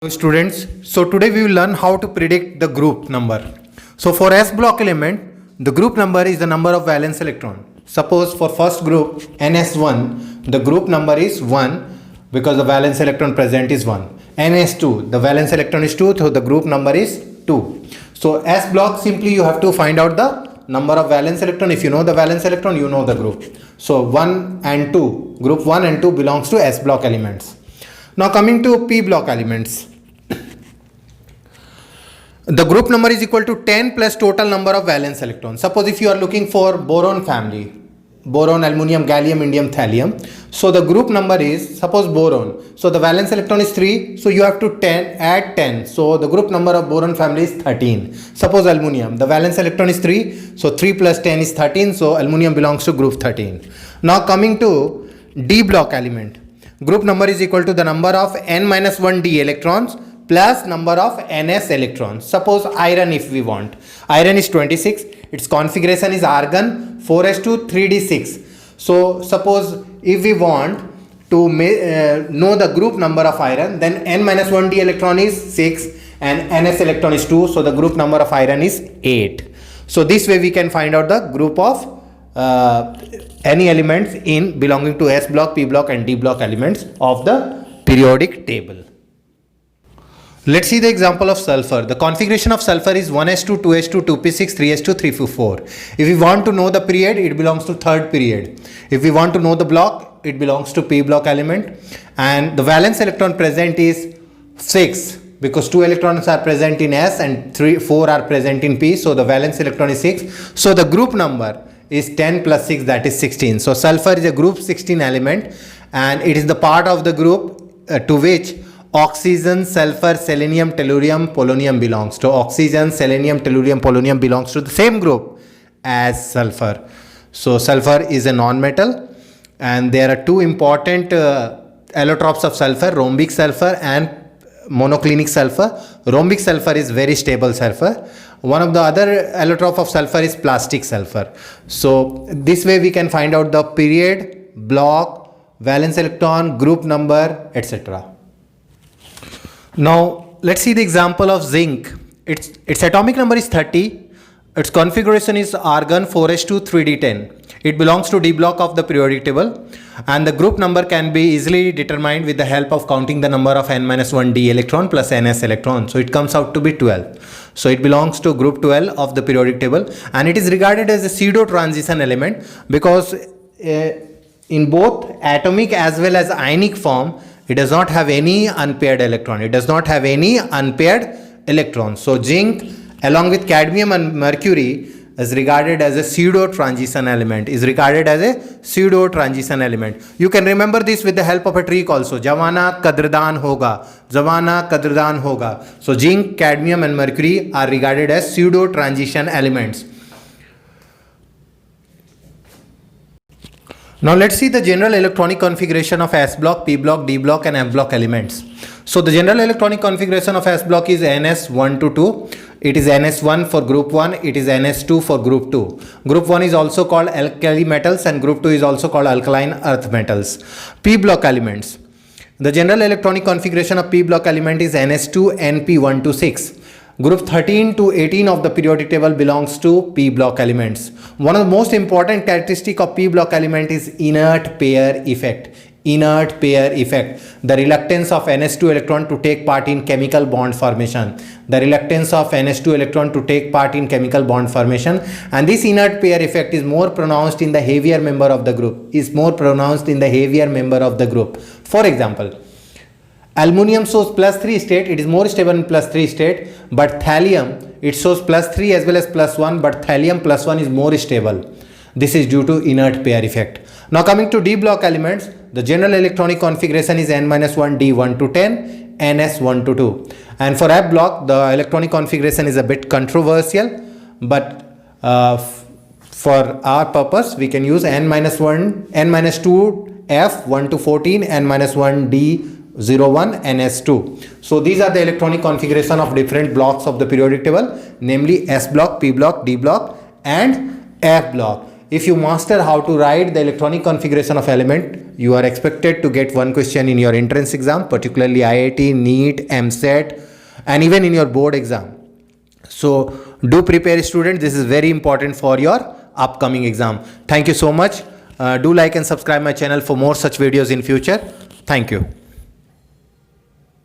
Hello students, so today we will learn how to predict the group number. So for S block element, the group number is the number of valence electron. Suppose for first group NS1, the group number is 1 because the valence electron present is 1. NS2, the valence electron is 2, so the group number is 2. So S block, simply you have to find out the number of valence electron. If you know the valence electron, you know the group. So 1 and 2, group 1 and 2 belongs to S block elements. Now coming to P block elements. The group number is equal to 10 plus total number of valence electrons. Suppose if you are looking for boron family, boron, aluminium, gallium, indium, thallium. So the group number is, suppose boron. So the valence electron is 3. So you have to add 10. So the group number of boron family is 13. Suppose aluminium, the valence electron is 3. So 3 plus 10 is 13. So aluminium belongs to group 13. Now coming to D block element. Group number is equal to the number of n-1 d electrons plus number of ns electrons. Suppose iron, if we want. Iron is 26. Its configuration is argon 4s2 3d6. So suppose if we want to know the group number of iron, then n-1 d electron is 6 and ns electron is 2. So the group number of iron is 8. So this way we can find out the group of any elements in belonging to S block, P block and D block elements of the periodic table. Let's see the example of sulfur. The configuration of sulfur is 1s2, 2s2, 2p6, 3s2, 3p4. If we want to know the period, it belongs to third period. If we want to know the block, it belongs to P block element. And the valence electron present is 6 because 2 electrons are present in S and 4 are present in P. So the valence electron is 6. So the group number is 10 plus 6, that is 16. So sulfur is a group 16 element and it is the part of the group to which oxygen, sulfur, selenium, tellurium, polonium belongs. So oxygen, selenium, tellurium, polonium belongs to the same group as sulfur. So sulfur is a non-metal and there are two important allotropes of sulfur, rhombic sulfur and monoclinic sulfur. Rhombic sulfur is very stable sulfur. One of the other allotrope of sulfur is plastic sulfur. So this way we can find out the period, block, valence electron, group number, etc. Now let's see the example of zinc. Its atomic number is 30. Its configuration is argon 4s2 3d10. It belongs to D block of the periodic table and the group number can be easily determined with the help of counting the number of n-1 d electron plus ns electron. So it comes out to be 12. So it belongs to group 12 of the periodic table and it is regarded as a pseudo transition element because in both atomic as well as ionic form, it does not have any unpaired electron. It does not have any unpaired electrons. So zinc along with cadmium and mercury is regarded as a pseudo transition element. You can remember this with the help of a trick also. Jawana kadrdan hoga. So zinc, cadmium and mercury are regarded as pseudo transition elements. Now let's see the general electronic configuration of S block, P block, D block and F block elements. So the general electronic configuration of S block is NS1 to 2. It is NS1 for group 1, it is NS2 for group 2. Group 1 is also called alkali metals and group 2 is also called alkaline earth metals. P block elements. The general electronic configuration of P block element is NS2 NP1 to 6. Group 13 to 18 of the periodic table belongs to P block elements. One of the most important characteristic of P block element is inert pair effect. The reluctance of NS2 electron to take part in chemical bond formation. And this inert pair effect is more pronounced in the heavier member of the group. For example, aluminium shows plus 3 state, it is more stable in plus 3 state, but thallium, it shows plus 3 as well as plus 1, but thallium plus 1 is more stable. This is due to inert pair effect. Now coming to D block elements, the general electronic configuration is n-1 d 1 to 10, ns 1 to 2. And for F block, the electronic configuration is a bit controversial, but for our purpose, we can use n-2 F 1 to 14, n-1 d 01 ns2. So these are the electronic configuration of different blocks of the periodic table, namely S block, P block, D block and F block. if you master how to write the electronic configuration of element, you are expected to get one question in your entrance exam, particularly IIT, NEET, MSET, and even in your board exam. So do prepare, students. This is very important for your upcoming exam. Thank you so much. Do like and subscribe my channel for more such videos in future. Thank you.